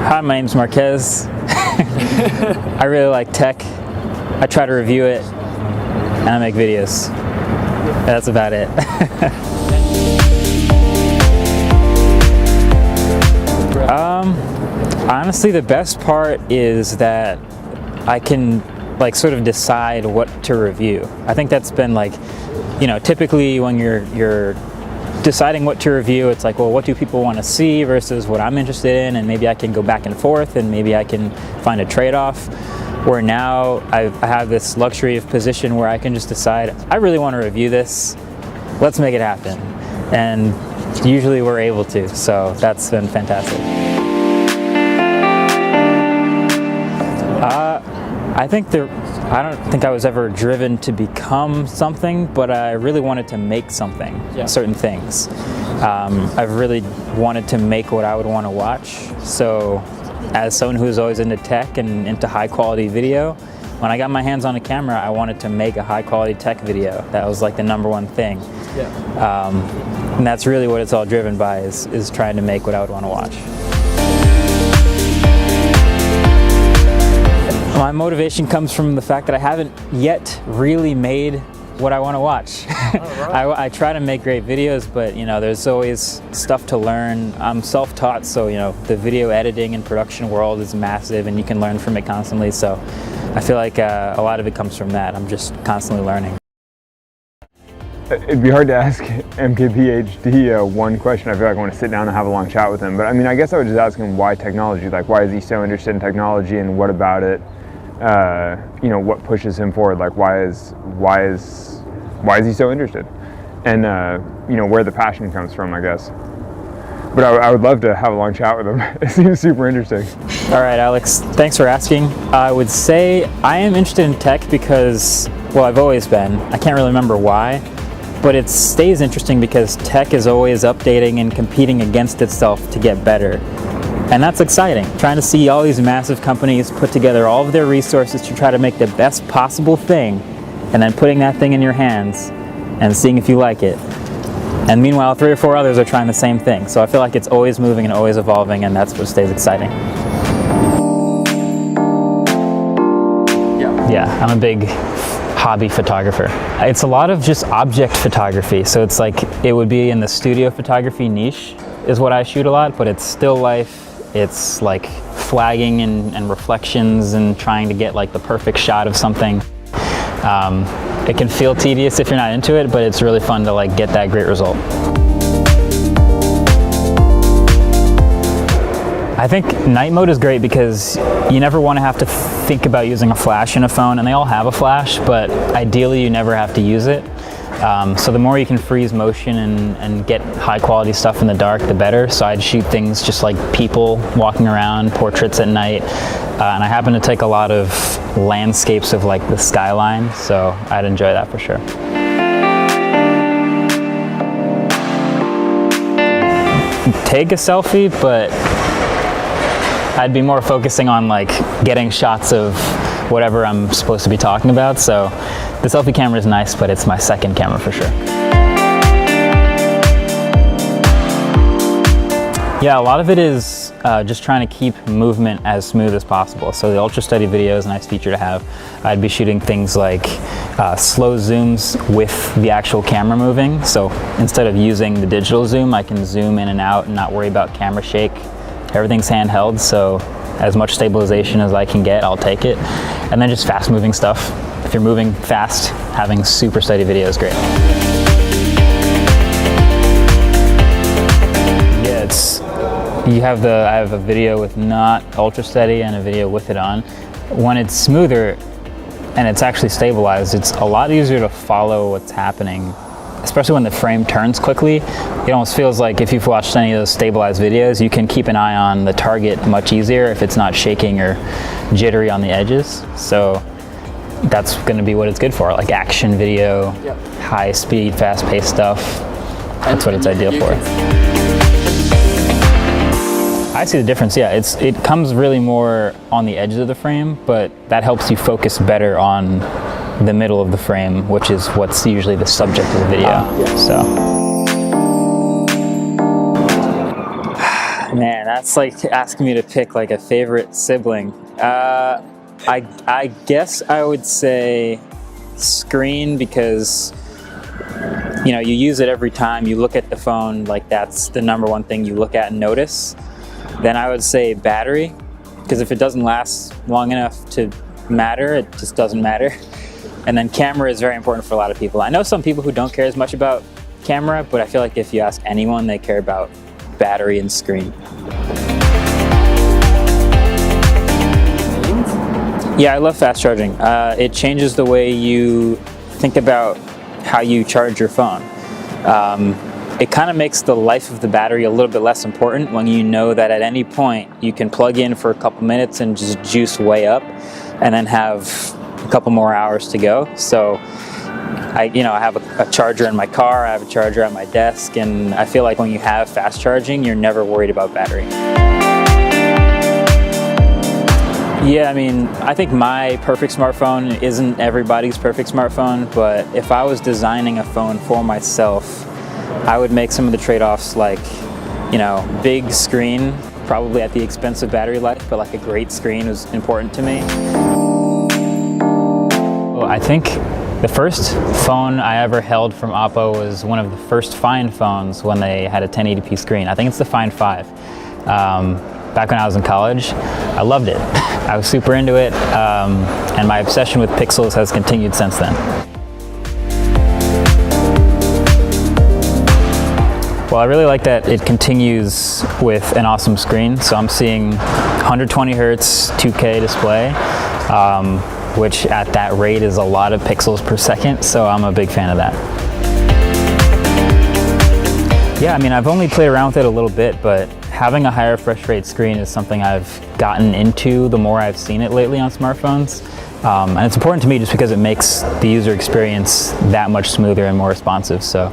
Hi, my name's Marques. I really like tech. I try to review it, and I make videos. That's about it. Honestly, the best part is that I can sort of decide what to review. I think that's been typically when you're deciding what to review, it's like, well, what do people want to see versus what I'm interested in, and maybe I can go back and forth and maybe I can find a trade-off. Where now I have this luxury of position where I can just decide, I really want to review this, let's make it happen. And usually we're able to, so that's been fantastic. I don't think I was ever driven to become something, but I really wanted to make something, certain things. I've really wanted to make what I would want to watch. So as someone who's always into tech and into high quality video, when I got my hands on a camera, I wanted to make a high quality tech video. That was like the #1 thing. And that's really what it's all driven by, is trying to make what I would want to watch. My motivation comes from the fact that I haven't yet really made what I want to watch. I try to make great videos, but there's always stuff to learn. I'm self-taught, so the video editing and production world is massive, and you can learn from it constantly. So I feel like a lot of it comes from that. I'm just constantly learning. It'd be hard to ask MKPHD one question. I feel like I want to sit down and have a long chat with him. But I mean, I guess I would just ask him why technology. Like, why is he so interested in technology, and what about it? What pushes him forward? Like, why is he so interested? And where the passion comes from, I guess. But I would love to have a long chat with him. It seems super interesting. All right, Alex, thanks for asking. I would say I am interested in tech because, well, I've always been. I can't really remember why, but it stays interesting because tech is always updating and competing against itself to get better. And that's exciting, trying to see all these massive companies put together all of their resources to try to make the best possible thing, and then putting that thing in your hands and seeing if you like it. And meanwhile, 3 or 4 others are trying the same thing. So I feel like it's always moving and always evolving, and that's what stays exciting. Yeah, I'm a big hobby photographer. It's a lot of just object photography. So it's like, it would be in the studio photography niche is what I shoot a lot, but it's still life. It's like flagging and reflections and trying to get like the perfect shot of something. It can feel tedious if you're not into it, but it's really fun to get that great result. I think night mode is great because you never want to have to think about using a flash in a phone, and they all have a flash, but ideally you never have to use it. So the more you can freeze motion and get high quality stuff in the dark, the better. So I'd shoot things just like people walking around, portraits at night. And I happen to take a lot of landscapes of the skyline, so I'd enjoy that for sure. Take a selfie, but I'd be more focusing on getting shots of whatever I'm supposed to be talking about. So the selfie camera is nice, but it's my second camera for sure. Yeah, a lot of it is just trying to keep movement as smooth as possible. So the ultra steady video is a nice feature to have. I'd be shooting things like slow zooms with the actual camera moving. So instead of using the digital zoom, I can zoom in and out and not worry about camera shake. Everything's handheld, so as much stabilization as I can get, I'll take it. And then just fast moving stuff. If you're moving fast, having super steady video is great. Yeah, I have a video with not ultra steady and a video with it on. When it's smoother and it's actually stabilized, it's a lot easier to follow what's happening, especially when the frame turns quickly. It almost feels like if you've watched any of those stabilized videos, you can keep an eye on the target much easier if it's not shaking or jittery on the edges. So that's going to be what it's good for, like action video, high speed, fast paced stuff. That's what it's ideal for. I see the difference, yeah. It comes really more on the edges of the frame, but that helps you focus better on the middle of the frame, which is what's usually the subject of the video. So, man, that's like asking me to pick like a favorite sibling. I guess I would say screen, because you know, you use it every time you look at the phone, like that's the number one thing you look at and notice. Then I would say battery, because if it doesn't last long enough to matter, it just doesn't matter. And then camera is very important for a lot of people. I know some people who don't care as much about camera, but I feel like if you ask anyone, they care about battery and screen. Yeah, I love fast charging. It changes the way you think about how you charge your phone. It kind of makes the life of the battery a little bit less important when you know that at any point you can plug in for a couple minutes and just juice way up and then have a couple more hours to go. So I have a charger in my car, I have a charger at my desk, and I feel like when you have fast charging, you're never worried about battery. Yeah, I mean, I think my perfect smartphone isn't everybody's perfect smartphone, but if I was designing a phone for myself, I would make some of the trade-offs, like, you know, big screen, probably at the expense of battery life, but like a great screen was important to me. Well, I think the first phone I ever held from Oppo was one of the first Find phones when they had a 1080p screen. I think it's the Find 5. Back when I was in college, I loved it. I was super into it, and my obsession with pixels has continued since then. Well, I really like that it continues with an awesome screen. So I'm seeing 120 hertz 2K display, which at that rate is a lot of pixels per second. So I'm a big fan of that. Yeah, I mean, I've only played around with it a little bit, but having a higher refresh rate screen is something I've gotten into the more I've seen it lately on smartphones. And it's important to me just because it makes the user experience that much smoother and more responsive. So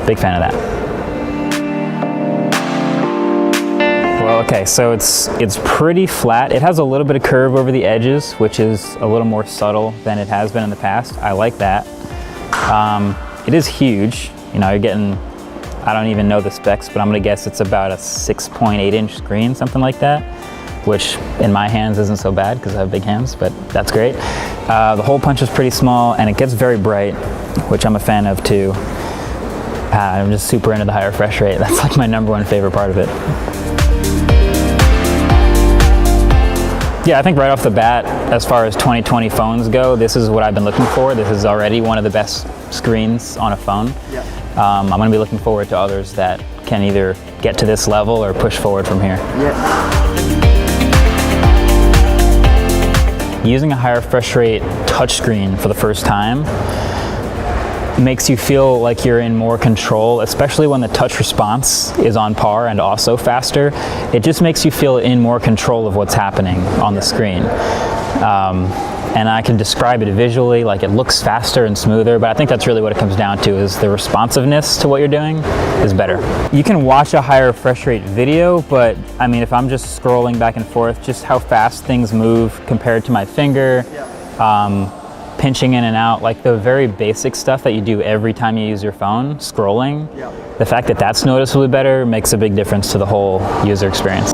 big fan of that. Well, okay, so it's pretty flat. It has a little bit of curve over the edges, which is a little more subtle than it has been in the past. I like that. It is huge. You know, you're getting, I don't even know the specs, but I'm gonna guess it's about a 6.8-inch screen, something like that, which in my hands isn't so bad because I have big hands, but that's great. The hole punch is pretty small and it gets very bright, which I'm a fan of too. I'm just super into the high refresh rate. That's like my #1 favorite part of it. Yeah, I think right off the bat, as far as 2020 phones go, this is what I've been looking for. This is already one of the best screens on a phone. Yeah. I'm going to be looking forward to others that can either get to this level or push forward from here. Yeah. Using a higher refresh rate touchscreen for the first time makes you feel like you're in more control, especially when the touch response is on par and also faster. It just makes you feel in more control of what's happening on the screen. And I can describe it visually, like it looks faster and smoother, but I think that's really what it comes down to, is the responsiveness to what you're doing is better. You can watch a higher refresh rate video, but I mean, if I'm just scrolling back and forth, just how fast things move compared to my finger, pinching in and out, like the very basic stuff that you do every time you use your phone, scrolling, the fact that that's noticeably better makes a big difference to the whole user experience.